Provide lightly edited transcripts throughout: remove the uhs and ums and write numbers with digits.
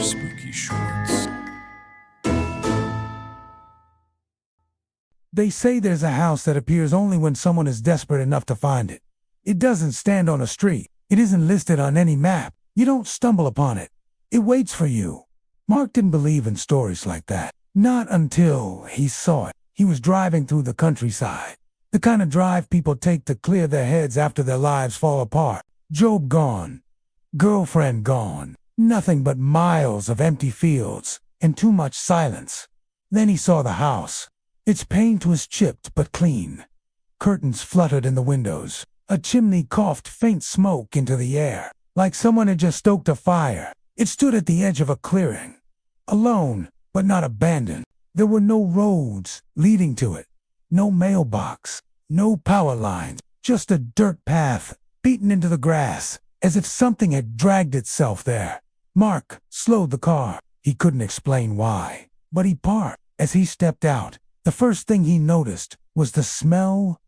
spooky shorts. They say there's a house that appears only when someone is desperate enough to find it. It doesn't stand on a street. It isn't listed on any map. You don't stumble upon it. It waits for you. Mark didn't believe in stories like that. Not until he saw it. He was driving through the countryside. The kind of drive people take to clear their heads after their lives fall apart. Job gone. Girlfriend gone. Nothing but miles of empty fields and too much silence. Then he saw the house. Its paint was chipped but clean. Curtains fluttered in the windows. A chimney coughed faint smoke into the air, like someone had just stoked a fire. It stood at the edge of a clearing. Alone, but not abandoned. There were no roads leading to it. No mailbox. No power lines. Just a dirt path beaten into the grass, as if something had dragged itself there. Mark slowed the car. He couldn't explain why, but he parked. As he stepped out, the first thing he noticed was the smell,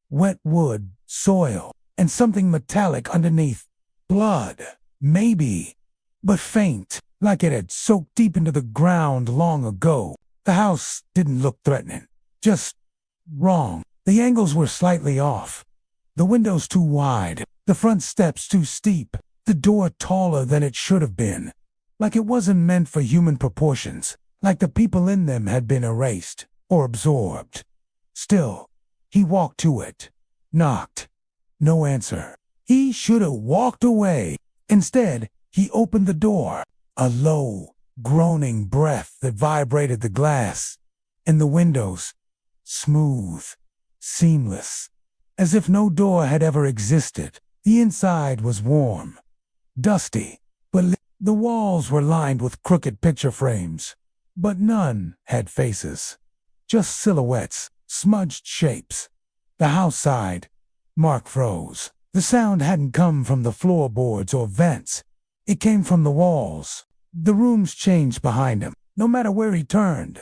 wet wood, soil, and something metallic underneath. Blood, maybe, but faint, like it had soaked deep into the ground long ago. The house didn't look threatening, just wrong. The angles were slightly off. The windows too wide, the front steps too steep, the door taller than it should have been. Like it wasn't meant for human proportions, like the people in them had been erased or absorbed. Still, he walked to it, knocked. No answer. He should have walked away. Instead, he opened the door. A low, groaning breath that vibrated the glass. And the windows, smooth, seamless, as if no door had ever existed. The inside was warm, dusty, but the walls were lined with crooked picture frames. But none had faces. Just silhouettes, smudged shapes. The house sighed. Mark froze. The sound hadn't come from the floorboards or vents. It came from the walls. The rooms changed behind him, no matter where he turned.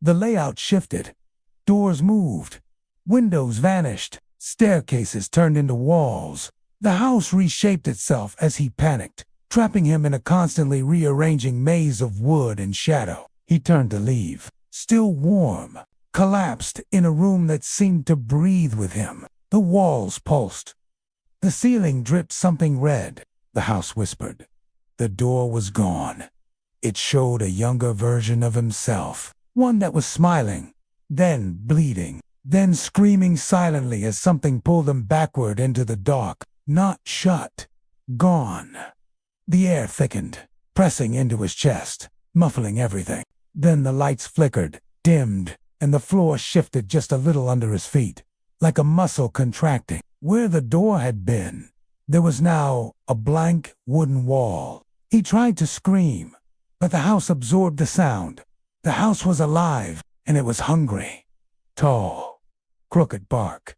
The layout shifted. Doors moved. Windows vanished. Staircases turned into walls. The house reshaped itself as he panicked, trapping him in a constantly rearranging maze of wood and shadow. He turned to leave. Still warm, collapsed in a room that seemed to breathe with him. The walls pulsed. The ceiling dripped something red. The house whispered. The door was gone. It showed a younger version of himself, one that was smiling, then bleeding, then screaming silently as something pulled him backward into the dark. Not shut. Gone. The air thickened, pressing into his chest, muffling everything. Then the lights flickered, dimmed, and the floor shifted just a little under his feet, like a muscle contracting. Where the door had been, there was now a blank wooden wall. He tried to scream, but the house absorbed the sound. The house was alive, and it was hungry. Tall, crooked bark,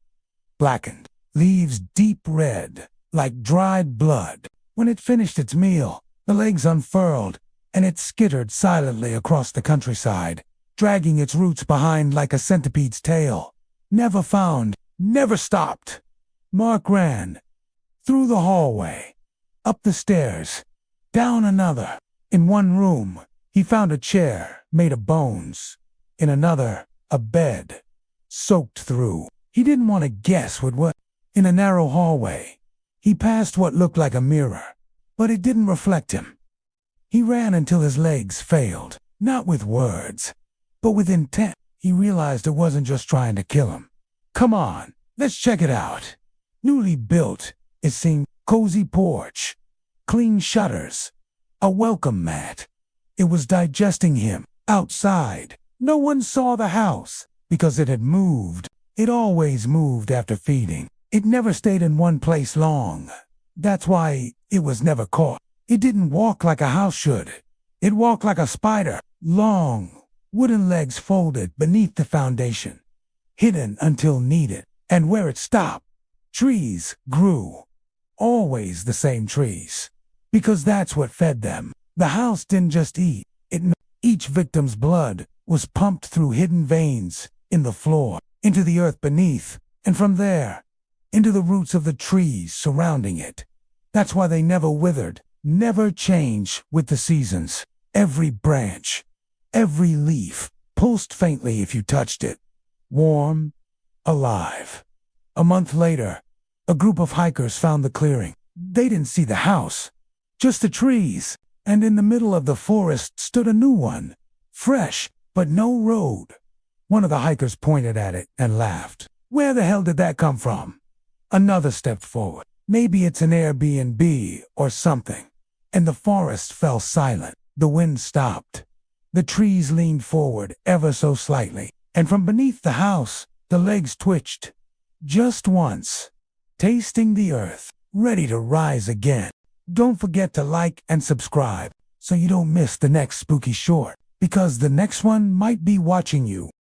blackened, leaves deep red, like dried blood. When it finished its meal, the legs unfurled, and it skittered silently across the countryside, dragging its roots behind like a centipede's tail. Never found, never stopped. Mark ran. Through the hallway. Up the stairs. Down another. In one room, he found a chair made of bones. In another, a bed. Soaked through. He didn't want to guess what. In a narrow hallway, he passed what looked like a mirror, but it didn't reflect him. He ran until his legs failed, not with words, but with intent. He realized it wasn't just trying to kill him. Come on, let's check it out. Newly built, it seemed, cozy porch, clean shutters, a welcome mat. It was digesting him. Outside, no one saw the house because it had moved. It always moved after feeding. It never stayed in one place long. That's why it was never caught. It didn't walk like a house should. It walked like a spider, long, wooden legs folded beneath the foundation, hidden until needed. And where it stopped, trees grew. Always the same trees. Because that's what fed them. The house didn't just eat. Each victim's blood was pumped through hidden veins in the floor, into the earth beneath, and from there, into the roots of the trees surrounding it. That's why they never withered, never changed with the seasons. Every branch, every leaf pulsed faintly if you touched it. Warm, alive. A month later, a group of hikers found the clearing. They didn't see the house, just the trees, and in the middle of the forest stood a new one, fresh, but no road. One of the hikers pointed at it and laughed. "Where the hell did that come from?" Another stepped forward. "Maybe it's an Airbnb or something." And the forest fell silent. The wind stopped. The trees leaned forward ever so slightly, and from beneath the house, the legs twitched. Just once, tasting the earth, ready to rise again. Don't forget to like and subscribe so you don't miss the next spooky short, because the next one might be watching you.